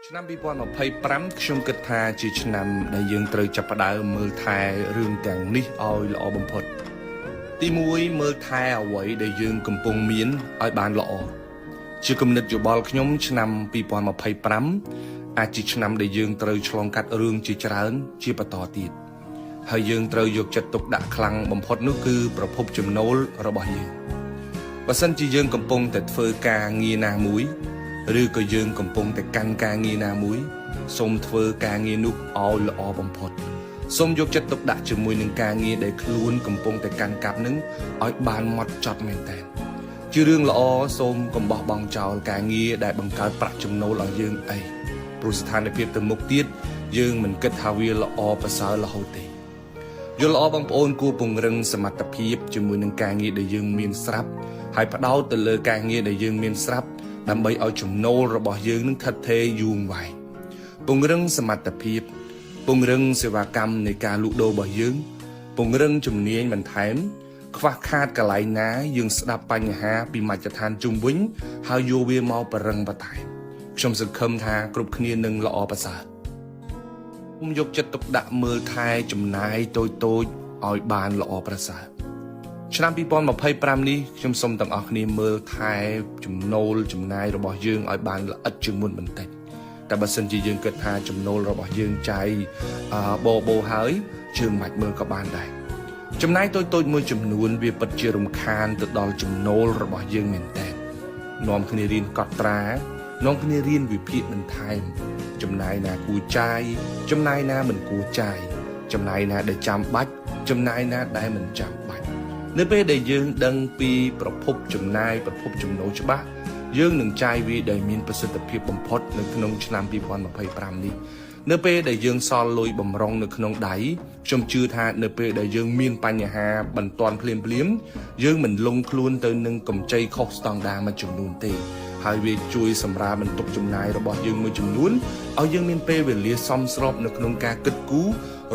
ឆ្នាំ2025ខ្ញុំគិតថាជាឆ្នាំដែលយើងត្រូវចាប់ផ្ដើមមើលថែរឿងទាំងនេះឲ្យល្អបំផុតទី1មើលថែអ្វីដែលយើងកំពុងមានឲ្យបានល្អជាគំនិតយោបល់ខ្ញុំឆ្នាំ2025អាចជាឆ្នាំដែលយើងត្រូវឆ្លងកាត់រឿងជាច្រើនជាបន្តទៀតហើយយើងត្រូវយកចិត្តទុកដាក់ខ្លាំងបំផុតនោះគឺប្រភពចំណូលរបស់យើងបើសិនជាយើងកំពុងតែធ្វើការងារណាមួយឬក៏យើងកំពុងតែកាន់ការងារណាមួយសូមធ្វើការងារនោះឲ្យល្អបំផុតសូមយកចិត្តទុកដាក់ជាមួយនឹងការងារដែលខ្លួនកំពុងតែកាន់កាប់នឹងឲ្យបានហ្មត់ចត់មែនតើជារឿងល្អសូមកុំបោះបង់ចោលការងារដែលបង្កើតប្រាក់ចំណូលឲ្យយើងអីព្រោះស្ថានភាពទៅមុខទៀតយើងមិនគិតថាវាល្អប្រសើររហូតទេយល់ល្អបងប្អូនគួរពង្រឹងសមត្ថភាពជាមួយនឹងការងារដែលយើងមានស្រាប់ហើយផ្ដោតទៅលើការងារដែលយើងមានស្រាប់ដើម្បីឲ្យចំណូលរបស់យើងនឹងថិតថេរយូរអង្វែងពង្រឹងសមត្ថភាពពង្រឹងសេវាកម្មនៃការលក់ដូររបស់យើងពង្រឹងជំនាញបន្ថែមខ្វះខាតកន្លែងណាយើងស្ដាប់បញ្ហាពីមជ្ឈដ្ឋានជុំវិញហើយយកវាមកបរឹងបន្ថែមខ្ញុំសង្ឃឹមថាគ្រប់គ្នានឹងល្អប្រសើរខ្ញុំយកចិត្តទុកដាក់មើលថែចំណាយតូចៗឲ្យបានល្អប្រសើរឆ្នាំ2025នេះខ្ញុំសូមទាំងអស់គ្នាមើលថែចំណូលចំណាយរបស់យើងឲ្យបានល្អិតជាងមុនបន្តិចតែបើសិនជាយើងគិតថាចំណូលរបស់យើងចាយបោហើយយើងមិនមើលក៏បានដែរចំណាយតូចៗមួយចំនួនវាពិតជារំខានទៅដល់ចំណូលរបស់យើងមែនតើនាំគ្នារៀនកត់ត្រានាំគ្នារៀនវិភាគបន្ថែមចំណាយណាគួរចាយចំណាយណាមិនគួរចាយចំណាយណាដែលចាំបាច់ចំណាយណាដែលមិនចាំបាច់នៅពេលដែលយើងដឹងពីប្រភពចំណាយប្រភពចំណូលច្បាស់យើងនឹងចាយវាដោយមានប្រសិទ្ធភាពបំផុតនៅក្នុងឆ្នាំ2025នេះនៅពេលដែលយើងសល់លុយបំរុងនៅក្នុងដៃខ្ញុំជឿថានៅពេលដែលយើងមានបញ្ហាបន្ទាន់ភ្លាមយើងមិនលងខ្លួនទៅនឹងកម្ចីខុសស្តង់ដារមួយចំនួនទេហើយវាជួយសម្រាលបន្ទុកចំណាយរបស់យើងមួយចំនួនឲ្យយើងមានពេលវេលាសមស្របនៅក្នុងការគិតគូរ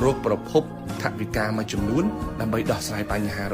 រកប្រភពថវិកាមួយចំនួនដើម្បីដោះស្រាយបញ្ហា